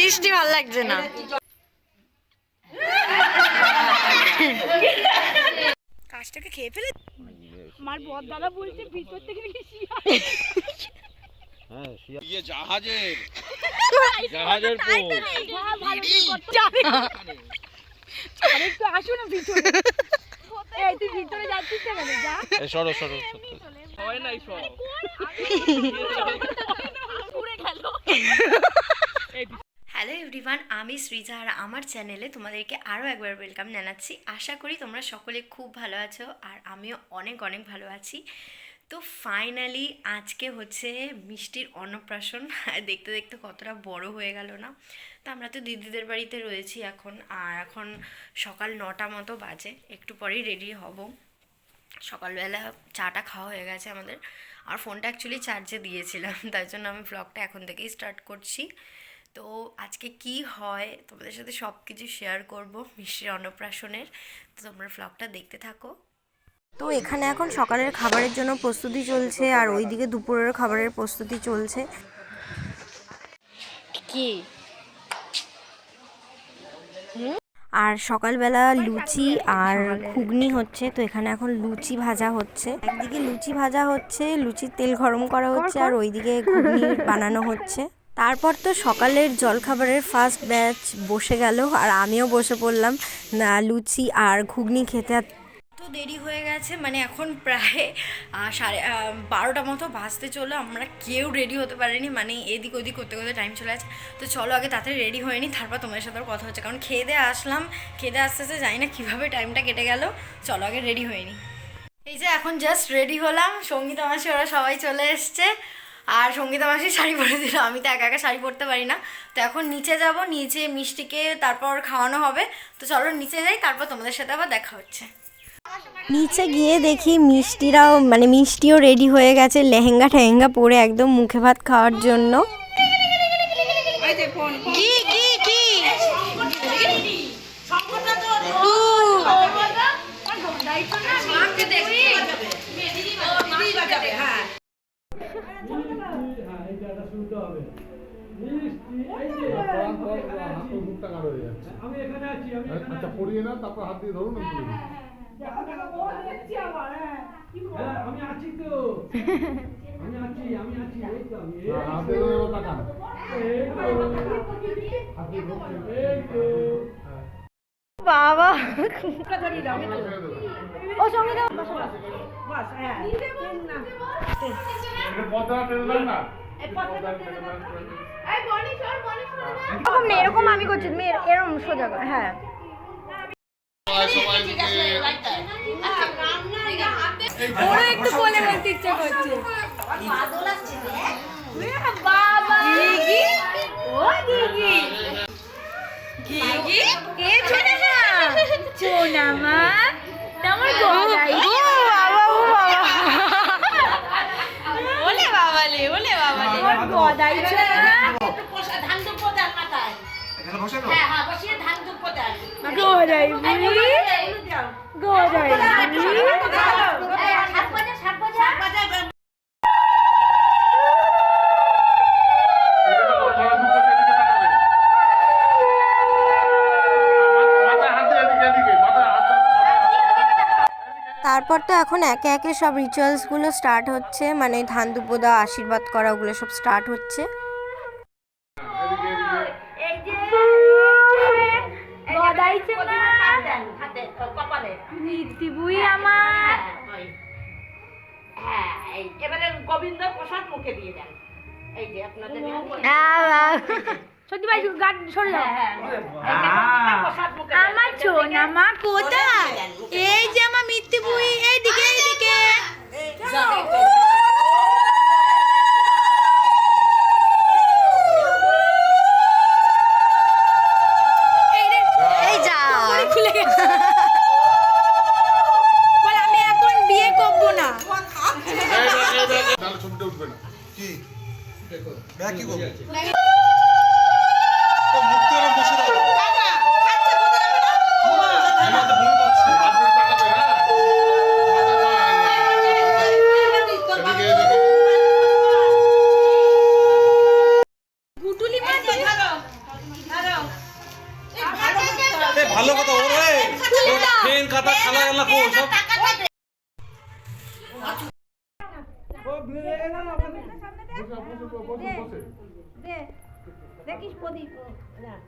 মিষ্টি ভালো লাগছে না। কাজটাকে খেয়ে ফেলে আমার বড় দাদা বলছে ভিতর থেকে নাকি হ্যাঁ ইয়ে জাহাজের পোল আরেকটু আসো না ভিতরে। এই তুই ভিতরে যাচ্ছিস কেন? যা এই সরো হয় নাই সব পুরো গেল। হ্যালো এভরিওয়ান, আমি সৃজা আর আমার চ্যানেলে তোমাদেরকে আরও একবার ওয়েলকাম জানাচ্ছি। আশা করি তোমরা সকলে খুব ভালো আছো আর আমিও অনেক অনেক ভালো আছি। তো ফাইনালি আজকে হচ্ছে মিষ্টির অন্নপ্রাশন। দেখতে দেখতে কতটা বড় হয়ে গেল না। তো আমরা তো দিদিদের বাড়িতে রয়েছি এখন, আর এখন সকাল 9টা মতো বাজে, একটু পরেই রেডি হব। সকালবেলা চাটা খাওয়া হয়ে গেছে আমাদের, আর ফোনটা অ্যাকচুয়ালি চার্জে দিয়েছিলাম, তাই জন্য আমি ব্লগটা এখন থেকেই স্টার্ট করছি। তো আজকে কি হয় তোমাদের সাথে সব কিছু শেয়ার করব মিষ্টির অন্নপ্রাশনের। তো তোমরা ব্লগটা দেখতে থাকো। তো এখানে এখন সকালের খাবারের জন্য প্রস্তুতি চলছে, আর ওইদিকে দুপুরের খাবারের প্রস্তুতি চলছে। কি আর সকালবেলা লুচি আর ঘুগনি হচ্ছে। তো এখানে এখন লুচি ভাজা হচ্ছে, একদিকে লুচি ভাজা হচ্ছে, লুচির তেল গরম করা হচ্ছে, আর ওইদিকে ঘুগনি বানানো হচ্ছে। তারপর তো সকালের জলখাবারের ফার্স্ট ব্যাচ বসে গেল, আর আমিও বসে পড়লাম লুচি আর ঘুগনি খেতে। তো দেরি হয়ে গেছে, মানে এখন প্রায় 12টা মতো বাজতে চলো। আমরা কেউ রেডি হতে পারিনি, মানে এদিক ওদিক করতে করতে টাইম চলে আছে। তো চলো আগে তাড়াতাড়ি রেডি হয়ে নিই, তারপর তোমাদের সাথে কথা হচ্ছে। কারণ খেয়ে দিয়ে আসলাম, খেয়ে দিয়ে আস্তে আস্তে জানি না কীভাবে টাইমটা কেটে গেল। চলো আগে রেডি হয়ে নিই। এই যে এখন জাস্ট রেডি হলাম, সঙ্গীতা মাসি ওরা সবাই চলে এসছে, আর সঙ্গীতা মাসি শাড়ি পরে দিল। আমি তো একা একা শাড়ি পরতে পারি না। তো এখন নিচে যাব, নিচে মিষ্টিকে তারপর খাওয়ানো হবে। তো চলো নিচে যাই, তারপর তোমাদের সাথে আবার দেখা হচ্ছে। নিচে গিয়ে দেখি মিষ্টিও রেডি হয়ে গেছে, লেহেঙ্গা টেহেঙ্গা পরে একদম মুখে ভাত খাওয়ার জন্য। কি কি কি আমি এখানে আছি, আচ্ছা পড়িয়ে না, তারপর হাত দিয়ে ধরুন। আমি আছি তো, আমি আছি এই তো আমি বাবা ও সঙ্গে দাও বাস হ্যাঁ এরকম আমি করছি, তুমি এরকম সোজা হ্যাঁ। ওরা একটু বলে বলতে ইচ্ছা করছে। বাবা দিদি ও দিদি দিদি কে ছোনা মা ছোনা মা তোমার গলাই ওলে বাবালে ওর গদাই ছোনা পোষা ধান দুপ দাও মাথায় এখানে বসে দাও। হ্যাঁ বসিয়ে ধান দুপ দাও গদাই বুড়ি গদাই বুড়ি সাত বাজে তারপর তো এখন একে একে সব রিচুয়ালসগুলো স্টার্ট হচ্ছে, মানে ধান দুব্বো দেওয়া, আশীর্বাদ করা, ওগুলো সব স্টার্ট হচ্ছে। এবারে গোবিন্দ প্রসাদ মুখে দিয়ে দেন। এই যে আপনাদের সত্যি ভাই গান সরে যাও। আমার ছোনা মা কোথায়? এই যে আমার মিত্তি বুই, এইদিকে এইদিকে এই যা খুলে গেছে। বল আমি এখন বিয়ে করব না। তাহলে ছবিটা উঠবে না কি দেখো ব্যাক কি করব তো মুক্তি ওরা বসে দাও বাবা খাচ্ছে কোথায় যাবে না আমি তো ভুল করছি আপনি তাকাবে না গুটুলি মা ধরো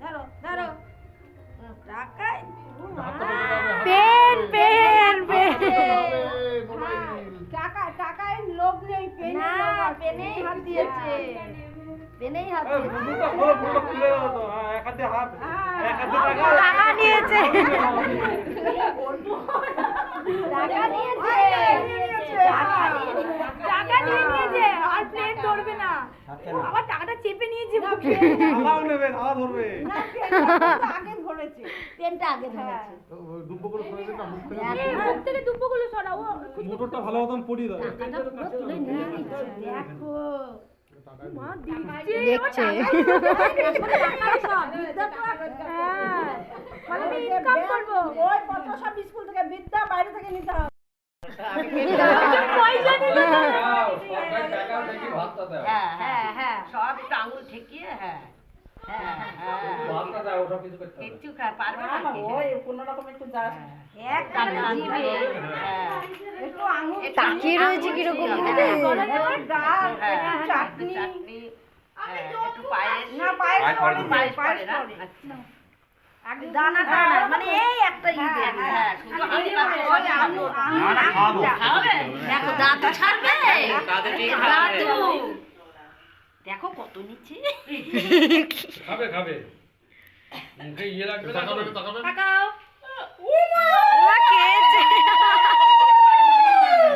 ধরো ধরো টাকায় পেন পেন পেন টাকায় লোভ নেই পেনে পেনেই হাত দিয়েছে পেনেই হাত টাকা নিয়েছে টাকা নিয়েছে টাকা নিয়ে নিয়েছে আর প্লেট ধরবে না আবার টাকাটা চেপে নিয়েছে বুকে আলাও নেবে আলা ধরবে আগে ধরেছে পেনটা আগে ধরেছে দুব্বো করে ধরে না মুখ থেকে মুখ থেকে দুব্বগুলো সরাও মোটরটা ভালো মতন পড়িয়ে দাও টাকাটা পুরো তুলে নিয়ে নিচ্ছে দেখো মা দিচ্ছে দেখছে মানে ইনকাম করব ওই পত্র সব স্কুল থেকে বিদ্যা বাইরে থেকে নিতে হবে পয়সা নিল হ্যাঁ হ্যাঁ হ্যাঁ সব একটু আঙুল ঠেকিয়ে হ্যাঁ হ্যাঁ হ্যাঁ কিচ্ছু পারবে না ওই কোনো রকম একটু যা এক টাকা দিবে হ্যাঁ একটু আঙুল তাকিয়ে রয়েছে কিরকম ডাল চাটনি একটু পায়েস না পায়েস পড়ে না দানা দানা মানে এই একটা ই দেবে হ্যাঁ শুধু খাবে দেখো দাঁত ছাড়বে দাদু দেখো কত নিচ্ছে খাবে খাবে মুখে ইয়ে লাগবে তাকাবে টাকাও খেয়েছে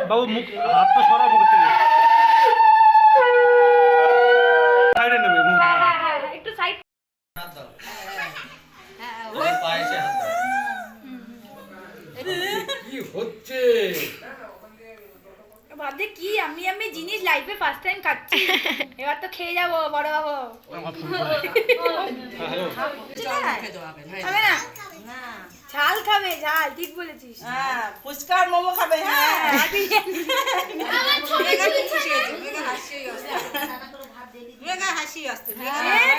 বাবু মুখ হাত তো সরা মুখ থেকে সাইডে নেবে মুখ একটু সাইড পায়েসে হাত দাও কি হচ্ছে ভাবছি কি আমি জিনিস লাইফে ফার্স্ট টাইম খাচ্ছি এবার তো খেয়ে যাবো বড় বাবু হ্যালো খাবে না ঝাল খাবে ঝাল ঠিক বলেছিস হ্যাঁ ফুচকা আর মোমো খাবে হ্যাঁ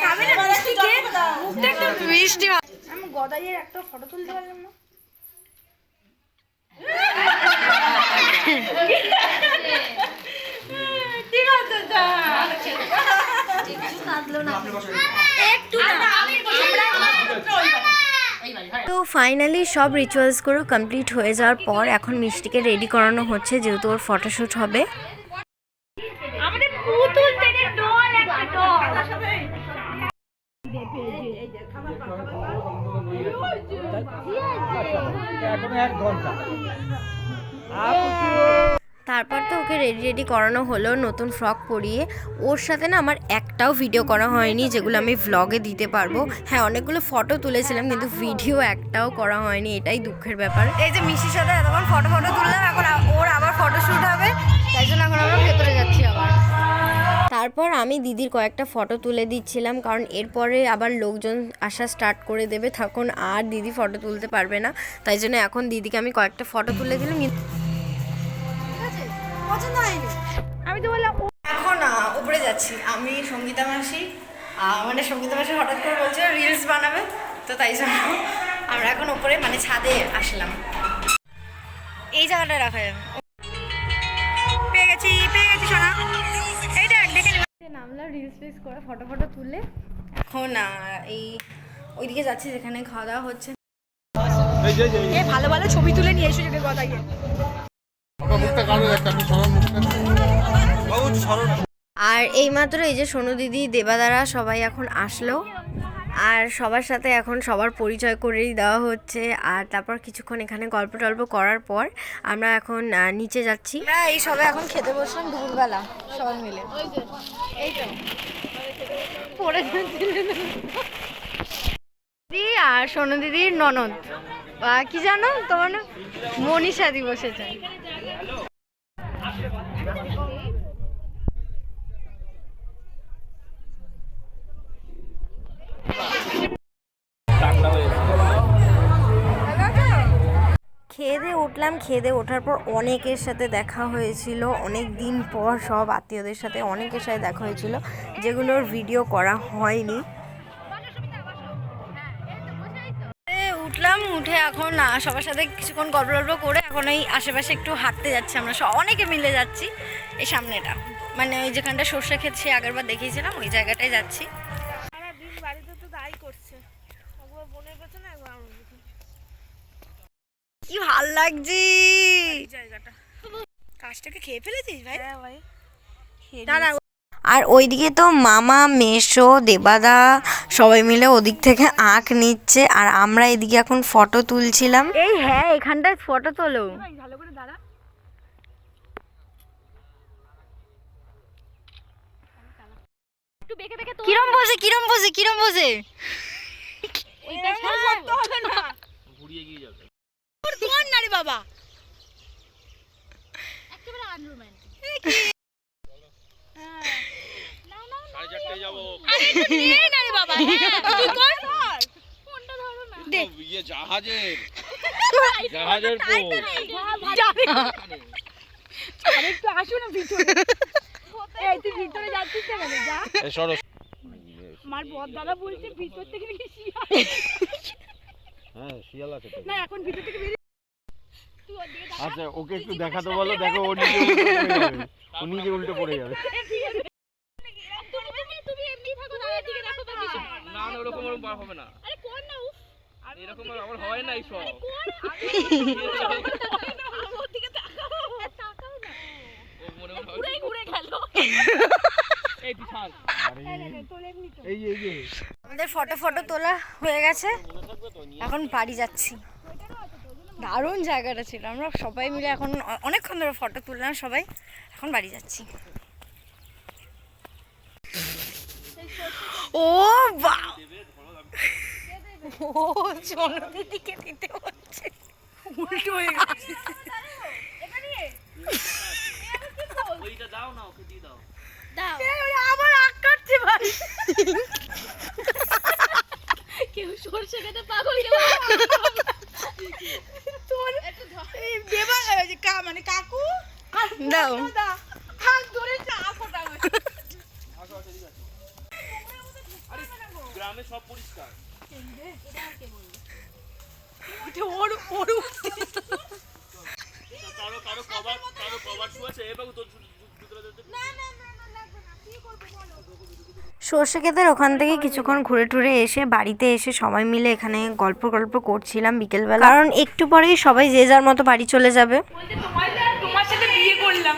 খাবে না মিষ্টি খেয়ে মুখটা একটু মিষ্টি আমি গদাইয়ের একটা ফটো তুলতে পারলাম না ঠিক আছে যা একটু না তো ফাইনালি সব রিচুয়ালসগুলো কমপ্লিট হয়ে যাওয়ার পর এখন মিষ্টিকে রেডি করানো হচ্ছে যেহেতু ওর ফটোশ্যুট হবে। আমাদের পুতুল থেকে ডল একটা ডল এখন 1 ঘন্টা তারপর তো ওকে রেডি করানো হলো নতুন ফ্রক পরিয়ে। ওর সাথে না আমার একটাও ভিডিও করা হয়নি যেগুলো আমি ভ্লগে দিতে পারবো। হ্যাঁ অনেকগুলো ফটো তুলেছিলাম কিন্তু ভিডিও একটাও করা হয়নি, এটাই দুঃখের ব্যাপার। এই যে মিষ্টির সাথে এতক্ষণ ফটো তুললাম, এখন ওর আবার ফটোশ্যুট হবে, তাই জন্য এখন আমরা ভেতরে যাচ্ছি আবার। তারপর আমি দিদির কয়েকটা ফটো তুলে দিচ্ছিলাম কারণ এরপরে আবার লোকজন আসা স্টার্ট করে দেবে, তখন আর দিদি ফটো তুলতে পারবে না, তাই জন্য এখন দিদিকে আমি কয়েকটা ফটো তুলে দিলাম। পছন্দ হয়নি আমি তো বললাম এখন উপরে যাচ্ছি আমি, সঙ্গীতা মাসি মানে সঙ্গীতা মাসি হঠাৎ করে বলছে রিলস বানাবে, তো তাই জন্য আমরা এখন উপরে মানে ছাদে আসলাম। এই জায়গাটা রাখা যাবে। পেয়ে গেছি সোনা, এইটা দেখে নামলাম রিলস ফিলস করে ফটো তুলে। এখন এই ওইদিকে যাচ্ছি যেখানে খাওয়া দাওয়া হচ্ছে। ভালো ভালো ছবি তুলে নিয়ে এসো যদি গদাইয়ে আর এইমাত্র এই যে সোনু দিদি দেবাদারা সবাই এখন আসলো, আর সবার সাথে এখন সবার পরিচয় করেই দেওয়া হচ্ছে। আর তারপর কিছুক্ষণ এখানে গল্প টল্প করার পর আমরা এখন নিচে যাচ্ছি। আমরা এই সবাই এখন খেতে বসলাম দুপুরবেলা সবাই মিলে। এই তো পড়ে দিদি আর সোনু দিদির ননদ কি জানো তোমার না মনীষা দি বসেছে। খেয়ে দিয়ে উঠলাম, খেয়ে দিয়ে ওঠার পর অনেকের সাথে দেখা হয়েছিল, অনেক দিন পর সব আত্মীয়দের সাথে অনেকের সাথে দেখা হয়েছিল যেগুলোর ভিডিও করা হয়নি। উঠলাম, উঠে এখন সবার সাথে কিছুক্ষণ গল্প করে এখন এই আশেপাশে একটু হাঁটতে যাচ্ছি। আমরা অনেকে মিলে যাচ্ছি এই সামনেটা, মানে ওই যেখানটা সর্ষে ক্ষেত সে আগেরবার দেখিয়েছিলাম ওই জায়গাটায় যাচ্ছি। বাড়িতে তো তাই করছে। কি ভাল লাগছে জায়গাটা কাজটাকে খেয়ে ফেলেছিস ভাই? হ্যাঁ ভাই। আর ওইদিকে তো মামা, মেশো, দেবাদা সবাই মিলে ওদিক থেকে আঁক নিচ্ছে আর আমরা এদিকে এখন ফটো তুলছিলাম। এই হ্যাঁ, এখানটায় ফটো তোলো। ভালো করে দাঁড়া। একটু বেঁকে বেঁকে তোল। কিরম বসে কিরম বসে কিরম বসে ওইটা সব করতে হবে না। ঘুরিয়ে গিয়ে যাবে। তোর না রে বাবা। একেবারে আনরোম্যান্টিক। 4:30 যাবো। আরে একটু নিয়ে না রে বাবা। তুই কর। ফোনটা ধরো না। ইয়ে জাহাজের পো। যাবে। আরে একটু আসো না ভিতরে। এই তুই ভিতরে যাচ্ছিস কেন? যা। এই সরো। আমার বড় দাদা বলছে ভিতর থেকে নাকি শিয়াল। হ্যাঁ শিয়াল আছে তো। না এখন ভিতর থেকে বেরিয়ে তুই ওর দিকে তাকা। আচ্ছা ওকে একটু দেখাতে বলো, দেখো ও নিজে উল্টে পড়ে যাবে। ও নিজে উল্টে পড়ে যাবে। তুমি এমনি থাকো, দাদার দিকে দেখো তো কিছু। না না ওরকম হবে না। আরে কোন না উফ। এরকম আমার হয় না এইসব। ওর দিকে তাকাও। তাকাও না। ও মনে মনে ঘুরে ঘুরে গেল। এই বিশাল। আমাদের ফটো তোলা হয়ে গেছে, এখন বাড়ি যাচ্ছি। দারুণ জায়গাটা ছিল, আমরা সবাই মিলে এখন অনেকক্ষণ ধরে ফটো তুললাম সবাই, এখন বাড়ি যাচ্ছি। ও বা ও জনদিদিকে দিতে হচ্ছে, উল্টো হয়ে গেছে। ওইটা দাও না, ওকে দিয়ে দাও। আবার আগ কাটছে ভাই। কেউ সরষে খেতে পাগল কেউ। তোর এই দেবা মানে কাকু দাও হাত ধরে চা ফোটা। গ্রামে সব পরিষ্কার। ওর ওর কারো কভার শু আছে এ বাবু তোর না না না না লাগবে না, কি করব বলো। সর্ষে ক্ষেতের ওখান থেকে কিছুক্ষণ ঘুরে টুরে এসে বাড়িতে এসে সবাই মিলে এখানে গল্প করছিলাম বিকেলবেলা, কারণ একটু পরেই সবাই যে যার মতো বাড়ি চলে যাবে। তোমার সাথে বিয়ে করলাম।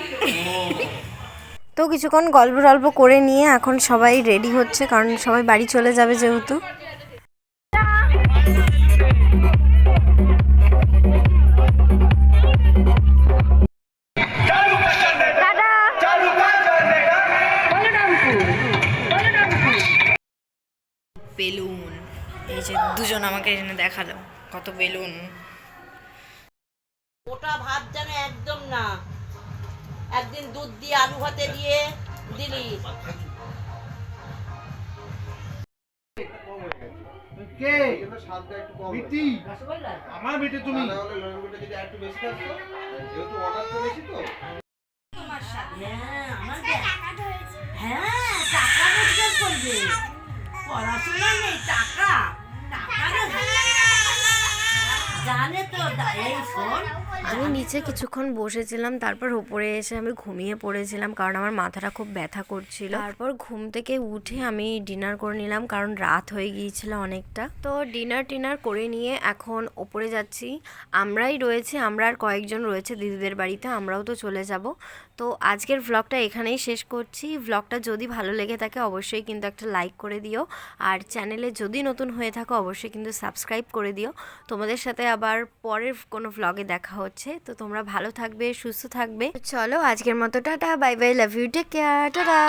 তো কিছুক্ষণ গল্প করে নিয়ে এখন সবাই রেডি হচ্ছে, কারণ সবাই বাড়ি চলে যাবে যেহেতু। বেলুন, এই যে দুজন আমাকে এখানে দেখালো কত বেলুন। ওটা ভাত যেন একদম না, একদিন দুধ দিয়ে আলু ভাতে দিয়ে দিলি। কে বিটি? আমার বিটি তুমি। একটু বেশি খাচ্ছো যেহেতু অর্ডার তো বেশি তো। হ্যাঁ আমার হ্যাঁ টাকা রোজগার করবে, পড়াশোনা নেই, টাকা জানে তো। এই শোন, আমি নিচে কিছুক্ষণ বসেছিলাম, তারপর উপরে এসে আমি ঘুমিয়ে পড়েছিলাম কারণ আমার মাথাটা খুব ব্যথা করছিল। তারপর ঘুম থেকে উঠে আমি ডিনার করে নিলাম কারণ রাত হয়ে গিয়েছিল অনেকটা। তো ডিনার করে নিয়ে এখন ওপরে যাচ্ছি। আমরাই রয়েছে, আমরা আর কয়েকজন রয়েছে দিদিদের বাড়িতে, আমরাও তো চলে যাব। তো আজকের ভ্লগটা এখানেই শেষ করছি। ভ্লগটা যদি ভালো লেগে থাকে অবশ্যই কিন্তু একটা লাইক করে দিও, আর চ্যানেলে যদি নতুন হয়ে থাকো অবশ্যই কিন্তু সাবস্ক্রাইব করে দিও। তোমাদের সাথে আবার পরের কোনো ভ্লগে দেখা হচ্ছে, তো তোমরা ভালো থাকবে, সুস্থ থাকবে। চলো আজকের মতো tata, bye bye, love you, take care, tata.